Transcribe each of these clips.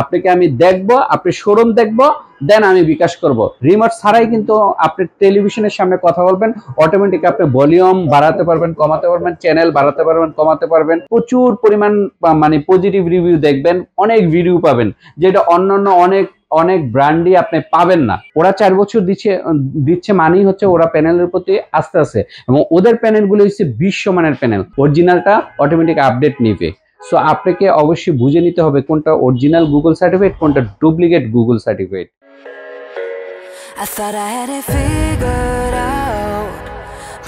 আপনাকে আমি দেখবো, আপনি শোরুম দেখবো, দেন আমি বিকাশ করব। রিমোট ছাড়াই কিন্তু আপনি টেলিভিশনের সামনে কথা বলবেন, অটোমেটিক আপনি ভলিউম বাড়াতে পারবেন, কমাতে পারবেন, চ্যানেল বাড়াতে পারবেন, কমাতে পারবেন। প্রচুর পরিমাণ মানে পজিটিভ রিভিউ দেখবেন, অনেক ভিডিও পাবেন, যেটা অন্যান্য অনেক অনেক ব্র্যান্ডই আপনি পাবেন না। ওরা 4 বছর দিচ্ছে মানেই হচ্ছে ওরা প্যানেলের প্রতি আস্থা আছে, এবং ওদের প্যানেলগুলো হচ্ছে বিশ্বমানের প্যানেল। অরিজিনালটা অটোমেটিক আপডেট নিবে। সো আপনাকে অবশ্যই বুঝে নিতে হবে কোনটা অরিজিনাল গুগল সার্টিফিকেট, কোনটা duplicate Google certificate. I thought I had it figured out,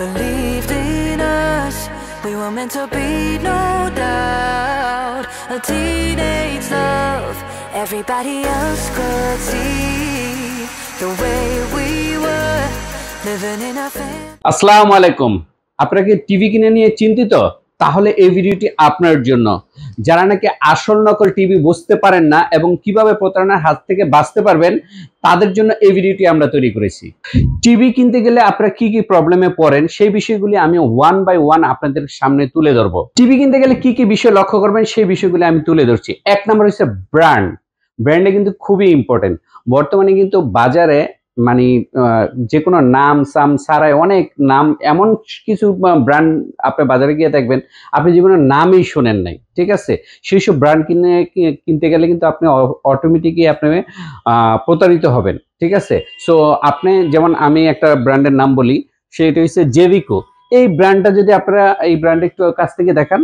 believed in us, we were meant to be, no doubt. A teenage love, everybody else could see the way we were living in a fantasy. আসসালামু আলাইকুম। আপনারা কি TV কিনে নিয়ে চিন্তিত? তাহলে এই ভিডিওটি আপনার জন্য। যারা নাকি আসল নকল টিভি বুঝতে পারেন না এবং কিভাবে প্রতারণার হাত থেকে বাঁচতে পারবেন, তাদের জন্য এই ভিডিওটি আমরা তৈরি করেছি। টিভি কিনতে গেলে আপনারা কি কি প্রবলেমে পড়েন সেই বিষয়গুলি আমি ওয়ান বাই ওয়ান আপনাদের সামনে তুলে ধরবো। টিভি কিনতে গেলে কি কি বিষয় লক্ষ্য করবেন সেই বিষয়গুলি আমি তুলে ধরছি। এক নম্বর হচ্ছে ব্র্যান্ড। ব্র্যান্ডে কিন্তু খুবই ইম্পর্টেন্ট। বর্তমানে কিন্তু বাজারে মানে যে কোনো নাম সাম ছাড়াই অনেক নাম, এমন কিছু ব্র্যান্ড আপনি বাজারে গিয়ে দেখবেন আপনি জীবনে নামই শোনেন নাই, ঠিক আছে? সেই সব ব্র্যান্ড কিনতে গেলে কিন্তু আপনি অটোমেটিকই আপনি প্রতারিত হবেন, ঠিক আছে? সো আপনি যেমন, আমি একটা ব্র্যান্ডের নাম বলি, সেটা হচ্ছে জেভিকো। এই ব্র্যান্ডটা যদি আপনারা এই ব্র্যান্ড একটু কাছ থেকে দেখান,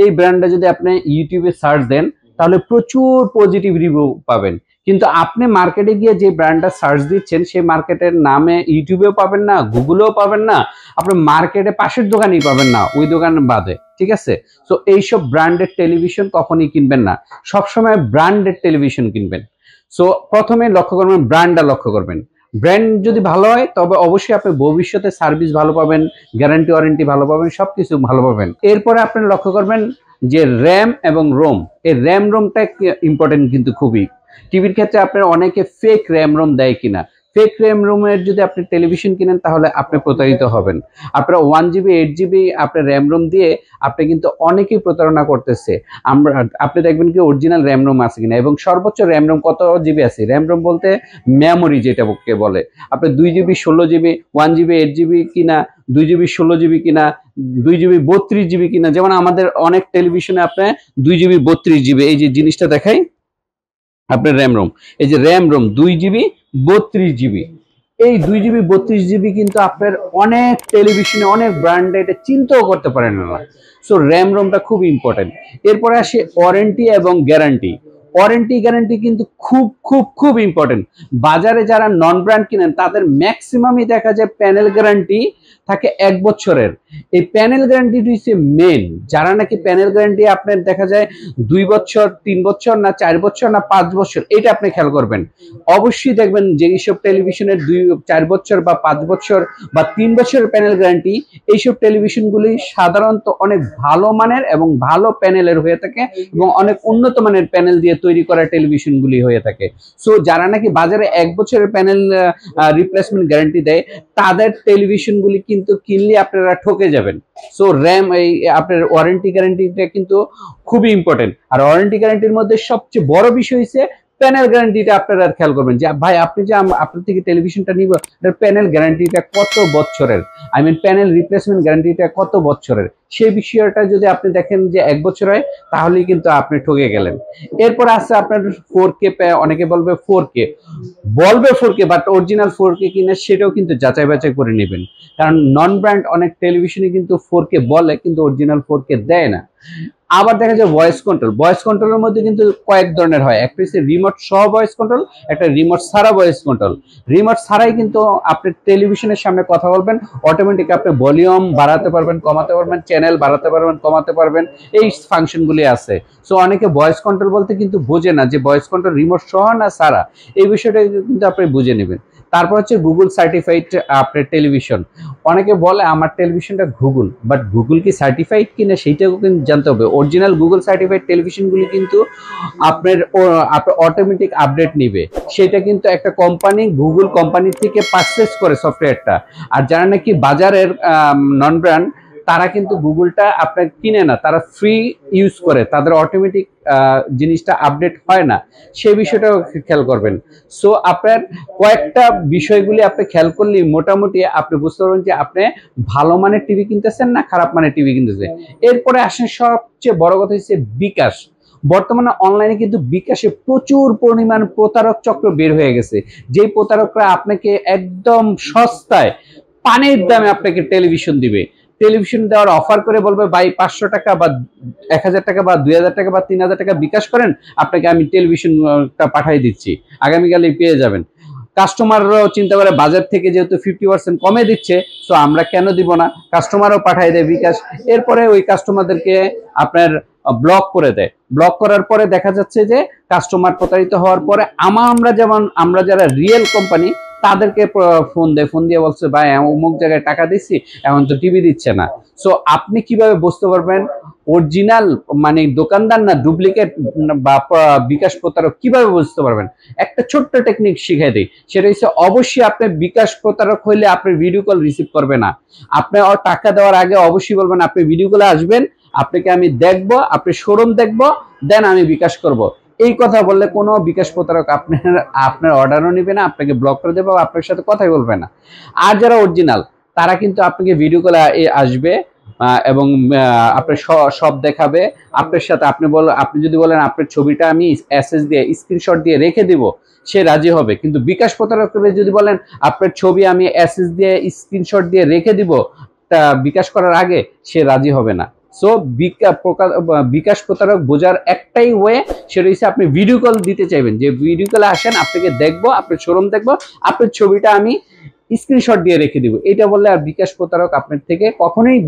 এই ব্র্যান্ডটা যদি আপনি ইউটিউবে সার্চ দেন তাহলে প্রচুর পজিটিভ রিভিউ পাবেন। কিন্তু আপনি মার্কেটে গিয়ে যে ব্র্যান্ডটা সার্চ দিচ্ছেন সেই মার্কেটের নামে ইউটিউবেও পাবেন না, গুগলেও পাবেন না, আপনি মার্কেটে পাশের দোকানেই পাবেন না, ওই দোকান বাদে, ঠিক আছে? সো এইসব ব্র্যান্ডের টেলিভিশন কখনই কিনবেন না, সবসময় ব্র্যান্ডের টেলিভিশন কিনবেন। সো প্রথমে লক্ষ্য করবেন, ব্র্যান্ডটা লক্ষ্য করবেন। ব্র্যান্ড যদি ভালো হয় তবে অবশ্যই আপনি ভবিষ্যতে সার্ভিস ভালো পাবেন, গ্যারান্টি ওয়ারেন্টি ভালো পাবেন, সবকিছু ভালো পাবেন। এরপরে আপনি লক্ষ্য করবেন যে র্যাম এবং রোম। এই র্যাম রোমটা ইম্পর্টেন্ট কিন্তু খুবই। টিভির ক্ষেত্রে আপনার অনেকে ফেক র্যাম রোম দেয় কিনা, ফেক র্যাম রোমের যদি আপনি টেলিভিশন কিনেন তাহলে আপনি প্রতারিত হবেন। আপনারা 1GB 8GB আপনার র্যাম রোম দিয়ে আপনি কিন্তু অনেকেই প্রতারণা করতেছে। আপনি দেখবেন কি অরিজিনাল র্যাম রোম আছে কিনা, এবং সর্বোচ্চ র্যাম রোম কত জিবি আছে। র্যাম রোম বলতে মেমোরি যেটাকে বলে। আপনি 2GB 16GB 1GB 8GB কিনা, 2GB 16GB কিনা, 2GB 32GB কিনা। যেমন আমাদের অনেক টেলিভিশনে আপনি 2GB 32GB, এই যে জিনিসটা দেখাই আপনার র্যাম রোম, এই যে র্যাম রোম 2GB 32GB। এই 2GB 32GB কিন্তু আপনার অনেক টেলিভিশনে অনেক ব্র্যান্ডে এটা চিন্তাও করতে পারেন না। সো র্যাম রোমটা খুব ইম্পর্টেন্ট। এরপরে আসে ওয়ারেন্টি এবং গ্যারান্টি। ওয়ারেন্টি গ্যারান্টি কিন্তু খুব খুব খুব ইম্পর্টেন্ট। বাজারে যারা নন ব্র্যান্ড কিনেন তাদের ম্যাক্সিমামই দেখা যায় প্যানেল গ্যারান্টি থাকে 1 বছরের। এই প্যানেল গ্যারান্টিটি হচ্ছে মেন। যারা নাকি প্যানেল গ্যারান্টি আপনার দেখা যায় 2 বছর, 3 বছর, না 4 বছর, না 5 বছর, এটা আপনি খেয়াল করবেন। অবশ্যই দেখবেন যে এইসব টেলিভিশনের 4 বছর বা 5 বছর বা 3 বছরের প্যানেল গ্যারান্টি, এইসব টেলিভিশনগুলি সাধারণত অনেক ভালো মানের এবং ভালো প্যানেলের হয়ে থাকে, এবং অনেক উন্নত মানের প্যানেল দিয়ে তৈরি করা টেলিভিশনগুলি হয়ে থাকে। সো যারা নাকি বাজারে 1 বছরের প্যানেল রিপ্লেসমেন্ট গ্যারান্টি দেয় তাদের টেলিভিশনগুলি কিন্তু কিনলে আপনারা ঠকে যাবেন। সো র্যাম, এই আপনার ওয়ারেন্টি গ্যারান্টিটা কিন্তু খুবই ইম্পর্টেন্ট। আর ওয়ারেন্টি গ্যারান্টির মধ্যে সবচেয়ে বড় বিষয় হচ্ছে প্যানেল গ্যারান্টিটা আপনারা খেয়াল করবেন যে ভাই আপনি যে আপনার থেকে টেলিভিশনটা নিব, এটার প্যানেল গ্যারান্টিটা কত বছরের, আই মিন প্যানেল রিপ্লেসমেন্ট গ্যারান্টিটা কত বছরের, সেই বিষয়টা যদি আপনি দেখেন যে 1 বছর হয় তাহলেই কিন্তু আপনি ঠকে গেলেন। এরপর আছে আপনার 4K, অনেকে বলবে 4K বাট অরিজিনাল 4K কিনা সেটাও কিন্তু যাচাই বাছাই করে নেবেন, কারণ নন ব্র্যান্ড অনেক টেলিভিশনে কিন্তু 4K বলে কিন্তু অরিজিনাল 4K দেয় না। আবার দেখা যায় ভয়েস কন্ট্রোল। ভয়েস কন্ট্রোলের মধ্যে কিন্তু কয়েক ধরনের হয়, একটা হচ্ছে রিমোট সহ ভয়েস কন্ট্রোল, একটা রিমোট ছাড়া ভয়েস কন্ট্রোল। রিমোট ছাড়াই কিন্তু আপনি টেলিভিশনের সামনে কথা বলবেন, অটোমেটিক আপনি ভলিউম বাড়াতে পারবেন, কমাতে পারবেন, চ্যানেল বাড়াতে পারবেন, কমাতে পারবেন, এই ফাংশনগুলি আছে। সো অনেকে ভয়েস কন্ট্রোল বলতে কিন্তু বোঝে না যে ভয়েস কন্ট্রোল রিমোট সহ না ছাড়া, এই বিষয়টা কিন্তু আপনি বুঝে নেবেন। তারপর হচ্ছে গুগল সার্টিফাইড আপনার টেলিভিশন। অনেকে বলে আমার টেলিভিশনটা গুগল, বাট গুগল কি সার্টিফাইড কিনা সেইটাও কিন্তু জানতে হবে। অরিজিনাল গুগল সার্টিফাইড টেলিভিশনগুলি কিন্তু আপনার অটোমেটিক আপডেট নিবে, সেটা কিন্তু একটা কোম্পানি, গুগল কোম্পানি থেকে পারচেজ করে সফটওয়্যারটা। আর যারা নাকি বাজারের নন ব্র্যান্ড তারা কিন্তু গুগলটা আপনার কিনে না, তারা ফ্রি ইউজ করে, তাদের অটোমেটিক জিনিসটা আপডেট হয় না, সেই বিষয়টাও খেয়াল করবেন। সো আপনার কয়েকটা বিষয়গুলি আপনি খেয়াল করলেই মোটামুটি আপনি বুঝতে পারবেন যে আপনি ভালো মানের টিভি কিনতেছেন না খারাপ মানের টিভি কিনতেছেন। এরপরে আসেন সবচেয়ে বড় কথা হচ্ছে বিকাশ। বর্তমানে অনলাইনে কিন্তু বিকাশে প্রচুর পরিমাণ প্রতারক চক্র বের হয়ে গেছে, যেই প্রতারকরা আপনাকে একদম সস্তায় পানির দামে আপনাকে টেলিভিশন দিবে। টেলিভিশন দেওয়ার অফার করে বলবে ভাই 500 টাকা বা 1000 টাকা বা 2000 টাকা বা 3000 টাকা বিকাশ করেন, আপনাকে আমি টেলিভিশনটা পাঠিয়ে দিচ্ছি, আগামীকালই পেয়ে যাবেন। কাস্টমাররাও চিন্তা করে বাজার থেকে যেহেতু 50% কমে দিচ্ছে, তো আমরা কেন দিব না, কাস্টমারও পাঠিয়ে দেয় বিকাশ। এরপরে ওই কাস্টমারদেরকে আপনার ব্লক করে দেয়। ব্লক করার পরে দেখা যাচ্ছে যে কাস্টমার প্রতারিত হওয়ার পরে আমরা যারা রিয়েল কোম্পানি তাদেরকে ফোন দিয়ে বলছে ভাই অমুক জায়গায় টাকা দিচ্ছি, এখন তো টিভি দিচ্ছে না। সো আপনি কিভাবে বুঝতে পারবেন অরিজিনাল মানে দোকানদার না ডুপ্লিকেট বা বিকাশ প্রতারক, কিভাবে বুঝতে পারবেন? একটা ছোট্ট টেকনিক শিখিয়ে দিই, সেটা হচ্ছে অবশ্যই আপনি বিকাশ প্রতারক হইলে আপনি ভিডিও কল রিসিভ করবে না। আপনি টাকা দেওয়ার আগে অবশ্যই বলবেন আপনি ভিডিও কলে আসবেন, আপনাকে আমি দেখবো, আপনি শোরুম দেখবো, দেন আমি বিকাশ করব। এই কথা বললে কোনো বিকাশ প্রতারক আপনার অর্ডারও নেবে না, আপনাকে ব্লক করে দেবে, আপনার সাথে কথাই বলবে না। আর যারা অরিজিনাল তারা কিন্তু আপনাকে ভিডিও কলে আসবে এবং আপনার সব দেখাবে আপনার সাথে। আপনি যদি বলেন আপনার ছবিটা আমি এসএস দিয়ে স্ক্রিনশট দিয়ে রেখে দিব, সে রাজি হবে। কিন্তু বিকাশ প্রতারক যদি বলেন আপনার ছবি আমি এসএস দিয়ে স্ক্রিনশট দিয়ে রেখে দিব বিকাশ করার আগে, সে রাজি হবে না। সো বিকাশ প্রতারক বোঝার একটাই ওয়ে, সেটা হচ্ছে আপনি ভিডিও কল দিতে চাইবেন, যে ভিডিও কলে আসেন, আপনাকে দেখবো, আপনার শোরুম দেখবো, আপনার ছবিটা আমি স্ক্রিনশট দিয়ে রেখে দিব, এটা বললে আর বিকাশ প্রতারক আপনার থেকে কখনোই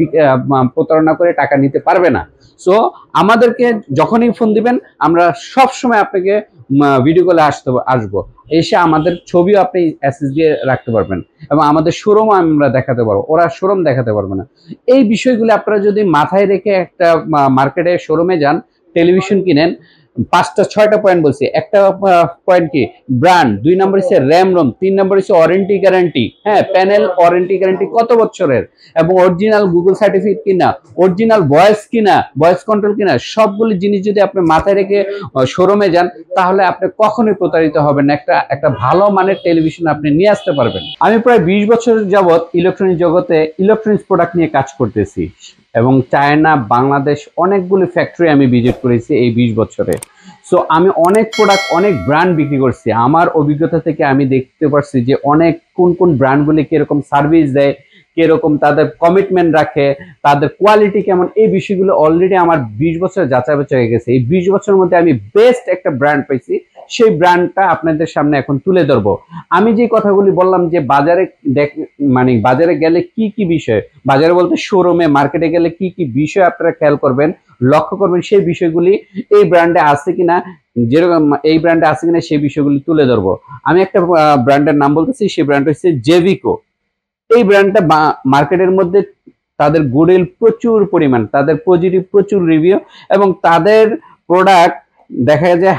প্রতারণা করে টাকা নিতে পারবে না। সো আমাদেরকে যখনই ফোন দিবেন আমরা সব সময় আপনাকে ভিডিও কলে আসবো, এসে আমাদের ছবিও আপনি অ্যাসেস দিয়ে রাখতে পারবেন এবং আমাদের শোরুমও আমরা দেখাতে পারবো, ওরা শোরুম দেখাতে পারবে না। এই বিষয়গুলো আপনারা যদি মাথায় রেখে একটা মার্কেটে শোরুমে যান, টেলিভিশন কিনেন, 5টা-6টা পয়েন্ট বলছি। একটা পয়েন্ট কি ব্র্যান্ড, 2 নম্বর হচ্ছে র্যাম রোম, 3 নম্বর হচ্ছে ওয়ারেন্টি গ্যারান্টি। হ্যাঁ, প্যানেল ওয়ারেন্টি গ্যারান্টি কত বছরের, এবং অরিজিনাল গুগল সার্টিফিকেট কিনা, অরিজিনাল ভয়েস কিনা, ভয়েস কন্ট্রোল কিনা, সবগুলি জিনিস যদি আপনি মাথায় রেখে শোরুমে যান, তাহলে আপনি কখনোই প্রতারিত হবেন না। একটা ভালো মানের টেলিভিশন আপনি নিয়ে আসতে পারবেন। আমি প্রায় 20 বছর যাবত ইলেকট্রনিক জগতে ইলেকট্রনিক্স প্রোডাক্ট নিয়ে কাজ করতেছি এবং চায়না, বাংলাদেশ অনেকগুলি ফ্যাক্টরি আমি ভিজিট করেছি এই 20 বছরে। সো আমি অনেক প্রোডাক্ট, অনেক ব্র্যান্ড বিক্রি করছি। আমার অভিজ্ঞতা থেকে আমি দেখতে পারছি যে কোন ব্র্যান্ডগুলি কিরকম সার্ভিস দেয়, কিরকম তাদের কমিটমেন্ট রাখে, তাদের কোয়ালিটি কেমন, এই বিষয়গুলো অলরেডি আমার 20 বছর যাচাই বাছাই হয়ে গেছে। এই 20 বছরের মধ্যে আমি বেস্ট একটা ব্র্যান্ড পাইছি, সেই ব্র্যান্ডটা আপনাদের সামনে এখন তুলে ধরবো। আমি যে কথাগুলি বললাম যে বাজারে গেলে কি কি বিষয়, বাজারে বলতে শোরুমে, মার্কেটে গেলে কি কি বিষয় আপনারা খেয়াল করবেন, লক্ষ্য করবেন, সেই বিষয়গুলি এই ব্র্যান্ডে আছে কিনা, যেরকম এই ব্র্যান্ডে আছে কিনা সেই বিষয়গুলি তুলে ধরবো। আমি একটা ব্র্যান্ডের নাম বলতেছি, সেই ব্র্যান্ড হচ্ছে জেভিকো। এই ব্র্যান্ডটা মার্কেটের মধ্যে তাদের গুডউইল প্রচুর পরিমাণ, তাদের পজিটিভ প্রচুর রিভিউ, এবং তাদের প্রোডাক্ট দেখা যায়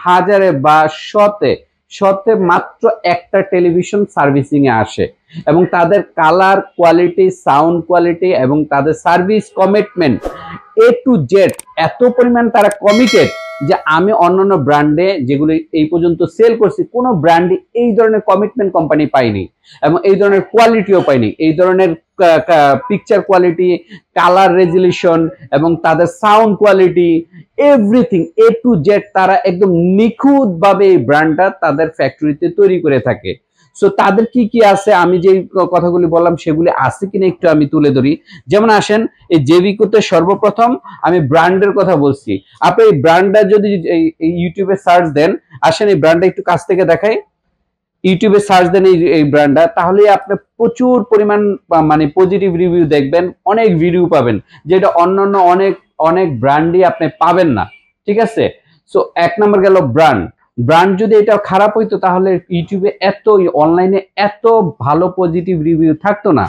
হাজারে বা শতে মাত্র একটা টেলিভিশন সার্ভিসিং এ আসে, এবং তাদের কালার কোয়ালিটি, সাউন্ড কোয়ালিটি এবং তাদের service commitment A to Z এত পরিমাণ তারা কমিটেড যে আমি অন্যান্য ব্র্যান্ডে যেগুলি এই পর্যন্ত সেল করছি, কোনো ব্র্যান্ডে এই ধরনের কমিটমেন্ট কোম্পানি পাইনি, এবং এই ধরনের কোয়ালিটিও পাইনি। এই ধরনের পিকচার কোয়ালিটি, কালার রেজলিউশন এবং তাদের sound quality, everything A to Z তারা একদম নিখুঁতভাবে এই ব্র্যান্ডটা তাদের ফ্যাক্টরিতে তৈরি করে থাকে। সো তাদের কি কি আছে, আমি যে কথাগুলি বললাম সেগুলি আছে কিনা একটু আমি তুলে ধরি। যেমন আসেন এই জেভিকোতে সর্বপ্রথম আমি ব্র্যান্ডের কথা বলছি। আপনি এই ব্র্যান্ডটা যদি ইউটিউবে সার্চ দেন, আসেন এই ব্র্যান্ডটা একটু কাছ থেকে দেখাই, ইউটিউবে সার্চ দেন এই ব্র্যান্ডটা, তাহলে আপনি প্রচুর পরিমাণ মানে পজিটিভ রিভিউ দেখবেন, অনেক ভিডিও পাবেন, যেটা অন্যান্য অনেক ব্র্যান্ডই আপনি পাবেন না। ঠিক আছে, সো 1 নম্বর গেল ব্র্যান্ড। ব্র্যান্ড যদি এটা খারাপ হইতো তাহলে ইউটিউবে এত অনলাইনে এত ভালো পজিটিভ রিভিউ থাকতো না।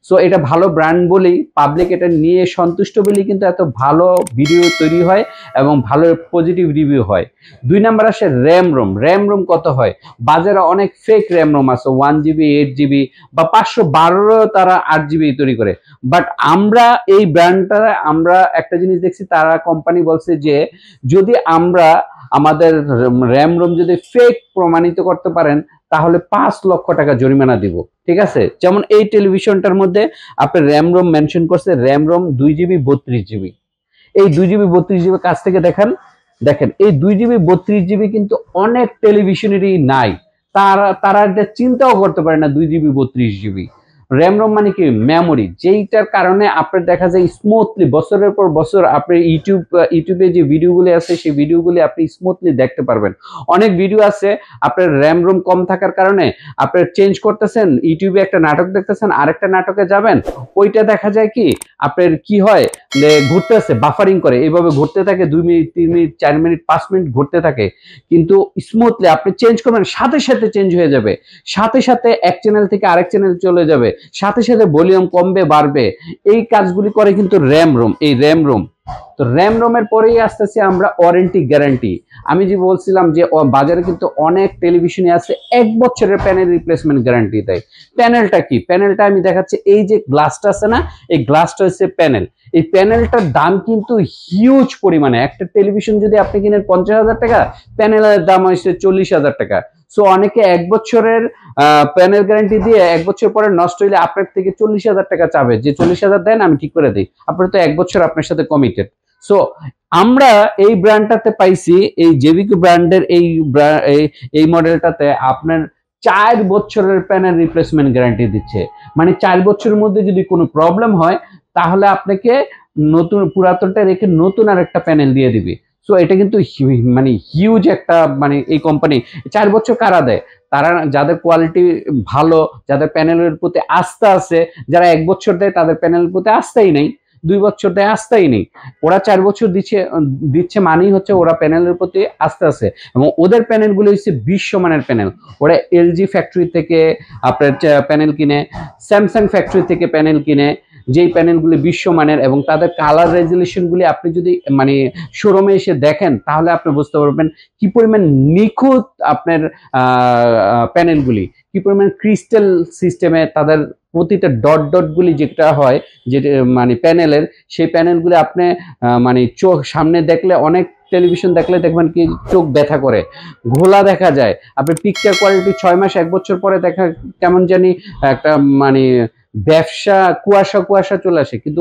সো এটা ভালো ব্র্যান্ড বলেই পাবলিক এটা নিয়ে সন্তুষ্ট বলেই কিন্তু এত ভালো ভিডিও তৈরি হয় এবং ভালো পজিটিভ রিভিউ হয়। 2 নাম্বার আসে র্যাম রোম কত হয়? বাজারে অনেক ফেক র্যাম রোম আছে 1GB 8GB বা 512 তারা 8GB তৈরি করে। বাট আমরা এই ব্র্যান্ডটা আমরা একটা জিনিস দেখছি, তারা কোম্পানি বলছে যে যদি আমরা আমাদের র্যাম রোম যদি ফেক প্রমাণিত করতে পারেন তাহলে 5 লক্ষ টাকা জরিমানা দিব। ঠিক আছে, যেমন এই টেলিভিশনটার মধ্যে আপনার র্যাম রোম মেনশন করছে, র্যাম রোম 2GB 32GB। এই 2GB 32GB কাছ থেকে দেখেন এই 2GB 32GB কিন্তু অনেক টেলিভিশনেরই নাই, তারা এটা চিন্তাও করতে পারে না 2GB 32GB। র্যাম রোম মানে কি মেমোরি, যেইটার কারণে আপনার দেখা যায় স্মুথলি বছরের পর বছর আপনার ইউটিউবে যে ভিডিওগুলি আছে সেই ভিডিওগুলি আপনি স্মুথলি দেখতে পারবেন। অনেক ভিডিও আছে আপনার র্যাম রোম কম থাকার কারণে আপনার চেঞ্জ করতেছেন, ইউটিউবে একটা নাটক দেখতেছেন আরেকটা নাটকে যাবেন, ওইটা দেখা যায় কি আপনার কি হয় ঘুরতেছে বাফারিং করে, এইভাবে ঘুরতে থাকে 2 মিনিট 3 মিনিট 4 মিনিট 5 মিনিট ঘুরতে থাকে, কিন্তু স্মুথলি আপনি চেঞ্জ করবেন সাথে সাথে চেঞ্জ হয়ে যাবে, সাথে সাথে এক চ্যানেল থেকে আরেক চ্যানেল চলে যাবে, সাথে সাথে ভলিউম কমবে বাড়বে। এই কাজগুলি করে কিন্তু র্যাম রোম। এই র্যাম রোম তো র্যাম রোমের পরেই আসতেছি আমরা ওয়ারেন্টি গ্যারান্টি। আমি যে বলছিলাম যে বাজারে কিন্তু অনেক টেলিভিশনে আছে 1 বছরের প্যানেল রিপ্লেসমেন্ট গ্যারান্টি দেয়। প্যানেলটা কি? প্যানেলটা আমি দেখাচ্ছি, এই যে গ্লাসটা আছে না, এই গ্লাসটা হচ্ছে প্যানেল। এই প্যানেলটার দাম কিন্তু হিউজ পরিমাণে। একটা টেলিভিশন যদি আপনি কিনেন 50,000 টাকা, প্যানেলের দাম হচ্ছে 40,000 টাকা। সো অনেকে 1 বছরের প্যানেল গ্যারান্টি দিয়ে 1 বছর পরে নষ্ট হইলে আপনার থেকে 40,000 টাকা চাবে, যে 40,000 দেন আমি ঠিক করে দিই, আপনার তো 1 বছর আপনার সাথে কমিটেড। সো আমরা এই ব্র্যান্ডটাতে পাইছি, এই জেভিকো ব্র্যান্ডের এই মডেলটাতে আপনার 4 বছরের প্যানেল রিপ্লেসমেন্ট গ্যারান্টি দিচ্ছে। মানে 4 বছরের মধ্যে যদি কোনো প্রবলেম হয় তাহলে আপনাকে পুরাতনটা রেখে নতুন আর একটা প্যানেল দিয়ে দিবে। সো এটা কিন্তু মানে হিউজ একটা, মানে এই কোম্পানি 4 বছর কারা দেয়? তারা যাদের কোয়ালিটি ভালো, যাদের প্যানেলের প্রতি আস্থা আছে, যারা 1 বছর দেয় তাদের প্যানেলের প্রতি আস্থাই নেই, 2 বছর দেয় আস্থাই নেই। ওরা 4 বছর দিচ্ছে মানেই হচ্ছে ওরা প্যানেলের প্রতি আস্থা আছে, এবং ওদের প্যানেলগুলো হচ্ছে বিশ্বমানের প্যানেল। ওরা এলজি ফ্যাক্টরি থেকে আপনার প্যানেল কিনে, স্যামসাং ফ্যাক্টরি থেকে প্যানেল কিনে, যেই প্যানেলগুলি বিশ্বমানের, এবং তাদের কালার রেজুলেশনগুলি আপনি যদি মানে শোরুমে এসে দেখেন তাহলে আপনি বুঝতে পারবেন কি পরিমাণ নিখুঁত আপনার প্যানেলগুলি, কি পরিমাণ ক্রিস্টাল সিস্টেমে তাদের প্রতিটা ডট গুলি যেটা হয়, যে মানে প্যানেলের, সেই প্যানেলগুলি আপনি মানে চোখ সামনে দেখলে, অনেক টেলিভিশন দেখলে দেখবেন কি চোখ ব্যথা করে, ঘোলা দেখা যায়। আপনি পিকচার কোয়ালিটি 6 মাস 1 বছর পরে দেখা কেমন জানি একটা মানে ব্যবসা কুয়াশা চলে আসে, কিন্তু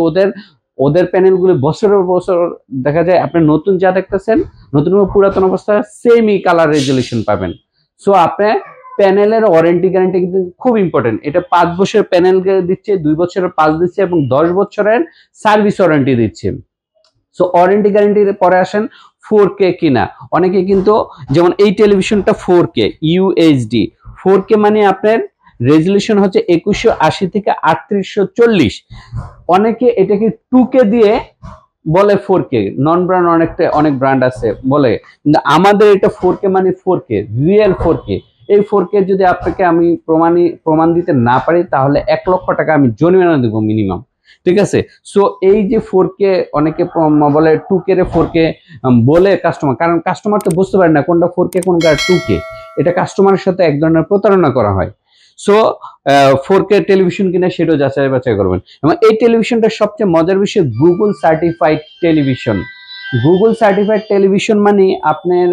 ওদের প্যানেলগুলো বছরের বছর দেখা যায় আপনি নতুন যা দেখতেছেন, নতুন পুরাতন অবস্থা সেমই কালার রেজুলেশন পাবেন। সো আপনি প্যানেলের ওয়ারেন্টি গ্যারান্টি কিন্তু খুব ইম্পর্টেন্ট। এটা 5 বছরের প্যানেল দিচ্ছে, 2 বছরের 5 দিচ্ছে, এবং 10 বছরের সার্ভিস ওয়ারেন্টি দিচ্ছে। সো ওয়ারেন্টি গ্যারান্টির পরে আসেন 4K কিনা। অনেকে কিন্তু যেমন এই টেলিভিশনটা 4K UHD, 4K মানে আপনার রেজুলেশন হচ্ছে 2180 থেকে 3840। অনেকে এটাকে 2K দিয়ে বলে 4K, নন ব্র্যান্ড অনেক ব্র্যান্ড আছে বলে, কিন্তু আমাদের এটা 4K মানে 4K রিয়েল 4K। এই 4K যদি আপনাকে আমি প্রমাণ দিতে না পারি তাহলে 1 লক্ষ টাকা আমি জরিমানা দেবো মিনিমাম। ঠিক আছে, সো এই যে 4K অনেকে বলে 2K রে 4K বলে কাস্টমার, কারণ কাস্টমার তো বুঝতে পারে না কোনটা 4K কোনটা 2K। এটা কাস্টমারের সাথে এক ধরনের প্রতারণা করা হয়। সো 4K টেলিভিশন কিনা সেটাও যাচাই বাছাই করবেন। এবং এই টেলিভিশনটা সবচেয়ে মজার বিষয়, Google certified television. Google certified television মানে আপনার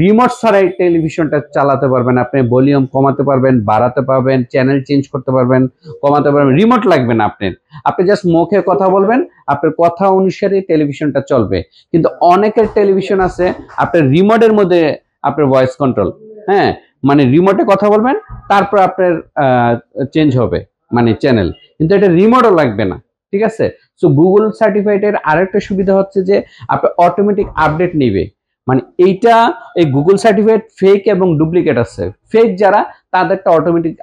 রিমোট ছাড়াই টেলিভিশনটা চালাতে পারবেন, আপনি ভলিউম কমাতে পারবেন, বাড়াতে পারবেন, চ্যানেল চেঞ্জ করতে পারবেন, কমাতে পারবেন, রিমোট লাগবে না আপনি জাস্ট মুখে কথা বলবেন, আপনার কথা অনুসারে টেলিভিশনটা চলবে। কিন্তু অনেকের টেলিভিশন আছে আপনার রিমোটের মধ্যে আপনার ভয়েস কন্ট্রোল, হ্যাঁ, মানে রিমোটে কথা বলবেন তারপর আপনার চেঞ্জ হবে মানে চ্যানেল, কিন্তু এটা রিমোটও লাগবে না। ঠিক আছে, সো গুগল সার্টিফাইডের আরেকটা সুবিধা হচ্ছে যে আপনার অটোমেটিক আপডেট নেবে। মানে এইটা এই গুগল সার্টিফাইড ফেক এবং ডুপ্লিকেট আছে। ফেক যারা তাদেরটা অটোমেটিক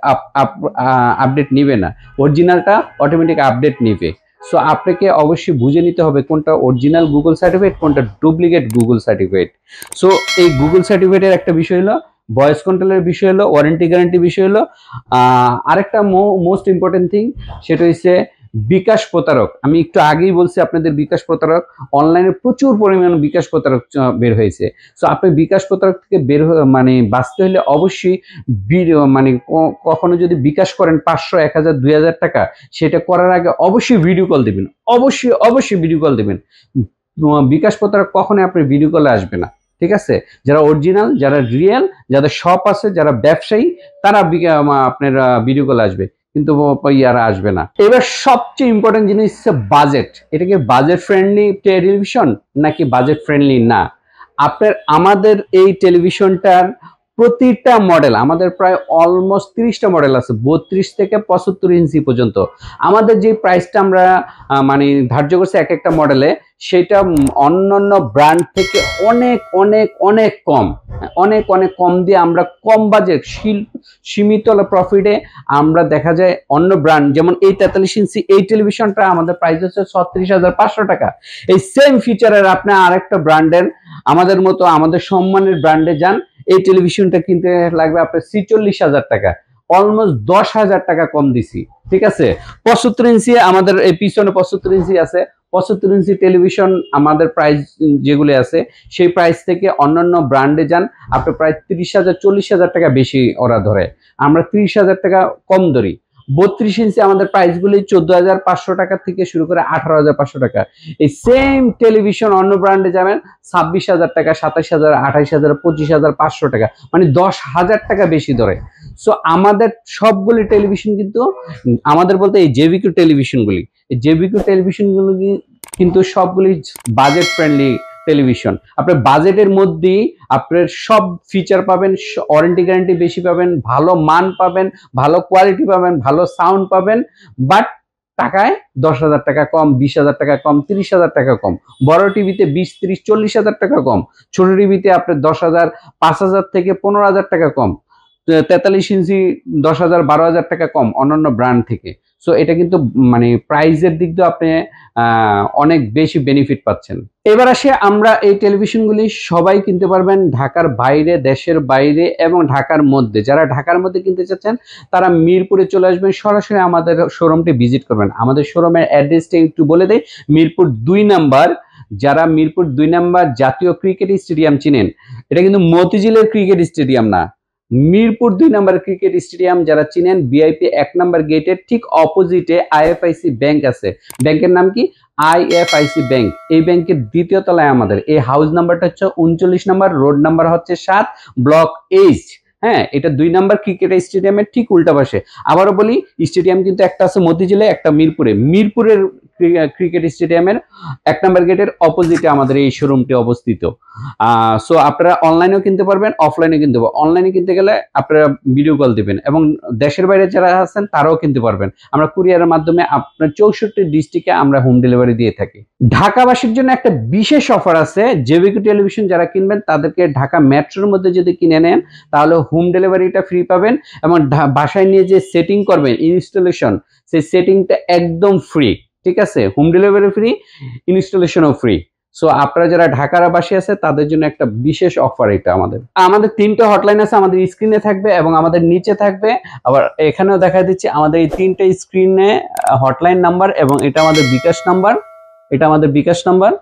আপডেট নিবে না, অরিজিনালটা অটোমেটিক আপডেট নিবে। সো আপনাকে অবশ্যই বুঝে নিতে হবে কোনটা অরিজিনাল গুগল সার্টিফিকেট, কোনটা ডুপ্লিকেট গুগল সার্টিফিকেট। সো এই গুগল সার্টিফিকেটের একটা বিষয় হলো, ভয়েস কন্ট্রোলের বিষয় হলো, ওয়ারেন্টি গ্যারান্টি বিষয় হলো, আরেকটা মোস্ট ইম্পর্টেন্ট থিং সেটা হচ্ছে বিকাশ প্রতারক। আমি একটু আগেই বলছি আপনাদের বিকাশ প্রতারক, অনলাইনে প্রচুর পরিমাণ বিকাশ প্রতারক বের হয়েছে। সো আপনি বিকাশ প্রতারক থেকে মানে বাঁচতে হলে অবশ্যই মানে কখনো যদি বিকাশ করেন 500, 1000, 2000 টাকা, সেটা করার আগে অবশ্যই ভিডিও কল দিবেন, অবশ্যই ভিডিও কল দিবেন। বিকাশ প্রতারক কখনোই আপনার ভিডিও কলে আসবে না, ঠিক আছে? যারা অরিজিনাল, যারা রিয়েল, যাদের শপ আছে, যারা ব্যবসায়ী, তারা আপনার ভিডিও কলে আসবে, কিন্তু ইয়ারা আসবে না। এবার সবচেয়ে ইম্পর্টেন্ট জিনিস হচ্ছে বাজেট। এটা কি বাজেট ফ্রেন্ডলি টেলিভিশন নাকি বাজেট ফ্রেন্ডলি না? আমাদের এই টেলিভিশনটার প্রতিটা মডেল, আমাদের প্রায় অলমোস্ট 30টা মডেল আছে, 32 থেকে 75 ইঞ্চি পর্যন্ত। আমাদের যে প্রাইসটা আমরা মানে ধার্য করছি এক একটা মডেলে, সেটা অন্যান্য ব্র্যান্ড থেকে অনেক কম দিয়ে আমরা কম বাজেট সীমিত প্রফিটে আমরা দেখা যায় অন্য ব্র্যান্ড, যেমন এই 43 ইঞ্চি এই টেলিভিশনটা আমাদের প্রাইস হচ্ছে 36,500 টাকা। এই সেম ফিচারের আপনি আরেকটা ব্র্যান্ডের, আমাদের মতো আমাদের সম্মানের ব্র্যান্ডে যান, এই টেলিভিশনটা কিনতে লাগবে আপনার 46,000 টাকা, অলমোস্ট 10,000 টাকা কম দিছি, ঠিক আছে? 75 ইঞ্চি আমাদের এই পিছনে 75 ইঞ্চি আছে, 75 ইঞ্চি টেলিভিশন আমাদের প্রাইস যেগুলো আছে সেই প্রাইস থেকে অন্যান্য ব্র্যান্ডে যান, আপনি প্রায় 30,000, 40,000 টাকা বেশি ওরা ধরে, আমরা 30,000 টাকা কম ধরি। 32 ইঞ্চি আমাদের প্রাইসগুলি 14,500 টাকা থেকে শুরু করে 18,500 টাকা। এই সেম টেলিভিশন অন্য ব্র্যান্ডে যাবেন 26,000 টাকা, 27,000, 28,000, 25,500 টাকা, মানে 10,000 টাকা বেশি ধরে। সো আমাদের সবগুলি টেলিভিশন কিন্তু, আমাদের বলতে এই জেভিকিউ টেলিভিশনগুলি, এই জেভিকিউ টেলিভিশনগুলি কিন্তু সবগুলি বাজেট ফ্রেন্ডলি টেলিভিশন। আপনার বাজেটের মধ্যেই আপনার সব ফিচার পাবেন, ওয়ারেন্টি গ্যারান্টি বেশি পাবেন, ভালো মান পাবেন, ভালো কোয়ালিটি পাবেন, ভালো সাউন্ড পাবেন, বাট টাকায় 10,000 টাকা কম, 20,000 টাকা কম, 30,000 টাকা কম। বড় টিভিতে 20, 30, 40,000 টাকা কম, ছোট টিভিতে আপনার 10,000, 5,000 থেকে 15,000 টাকা কম, 43 ইঞ্চি 10,000, 12,000 টাকা কম অন্যান্য ব্র্যান্ড থেকে। সো এটা কিন্তু মানে প্রাইসের দিক দিয়ে আপনি অনেক বেশি বেনিফিট পাচ্ছেন। এবার আসে আমরা এই টেলিভিশনগুলি সবাই কিনতে পারবেন, ঢাকার বাইরে, দেশের বাইরে এবং ঢাকার মধ্যে। যারা ঢাকার মধ্যে কিনতে চাচ্ছেন তারা মিরপুরে চলে আসবেন, সরাসরি আমাদের শোরুমটি ভিজিট করবেন। আমাদের শোরুমের অ্যাড্রেসটা একটু বলে দেই, মিরপুর 2 নাম্বার। যারা মিরপুর 2 নাম্বার জাতীয় ক্রিকেট স্টেডিয়াম চিনেন, এটা কিন্তু মতিঝিলের ক্রিকেট স্টেডিয়াম না, মিরপুর 2 নাম্বার ক্রিকেট স্টেডিয়াম যারা চিনেন, ভিআইপি 1 নাম্বার গেটের ঠিক অপোজিটে আইএফআইসি ব্যাংক আছে। ব্যাংকের নাম কি? IFIC bank. এই ব্যাংকের দ্বিতীয় তলায় আমাদের। এই হাউস নাম্বারটা হচ্ছে 39 নাম্বার, রোড নাম্বার হচ্ছে 7, ব্লক H। হ্যাঁ, এটা 2 নাম্বার ক্রিকেট স্টেডিয়ামের ঠিক উল্টা পাশে। আবারও বলি, স্টেডিয়াম কিন্তু একটা আছে মতিঝিলে, একটা মিরপুরে। মিরপুরের ক্রিকেট স্টেডিয়ামের 1 নাম্বার গেটের অপোজিটে আমাদের এই শোরুমটি অবস্থিত। সো আপনারা অনলাইনেও কিনতে পারবেন, অফলাইনে কিনতে পারবেন। অনলাইনে কিনতে গেলে আপনারা ভিডিও কল দিবেন, এবং দেশের বাইরে যারা আছেন তারাও কিনতে পারবেন। আমরা কুরিয়ারের মাধ্যমে আপনার 64 ডিস্ট্রিক্টে আমরা হোম ডেলিভারি দিয়ে থাকি। ঢাকাবাসীর জন্য একটা বিশেষ অফার আছে। জেভিকিউ টেলিভিশন যারা কিনবেন তাদেরকে ঢাকা মেট্রোর মধ্যে যদি কিনে নেন তাহলে হোম ডেলিভারিটা ফ্রি পাবেন, এবং বাসায় নিয়ে যে সেটিং করবেন ইনস্টলেশন, সেই সেটিংটা একদম ফ্রি, ঠিক আছে? হোম ডেলিভারি ফ্রি, ইনস্টলেশনও ফ্রি। সো আপনারা যারা ঢাকার বাসী আছে তাদের জন্য একটা বিশেষ অফার এটা। আমাদের 3টা হটলাইন আছে, আমাদের স্ক্রিনে থাকবে এবং আমাদের নিচে থাকবে। আবার এখানেও দেখা দিচ্ছি আমাদের এই 3টে স্ক্রিনে হটলাইন নাম্বার, এবং এটা আমাদের বিকাশ নাম্বার।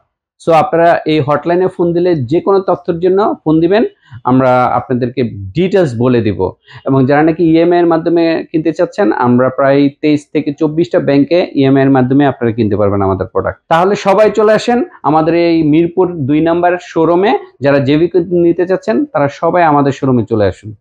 সো আপনারা এই হটলাইনে ফোন দিলে যে কোনো তথ্যের জন্য ফোন দিবেন, আমরা আপনাদেরকে ডিটেলস বলে দিব। এবং যারা নাকি ইএমআই এর মাধ্যমে কিনতে চাচ্ছেন, আমরা প্রায় 23 থেকে 24টা ব্যাংকে ইএমআই এর মাধ্যমে আপনারা কিনতে পারবেন আমাদের প্রোডাক্ট। তাহলে সবাই চলে আসেন আমাদের এই মিরপুর 2 নাম্বার শোরুমে। যারা জেভিকিউ নিতে চাচ্ছেন তারা সবাই আমাদের শোরুমে চলে আসুন।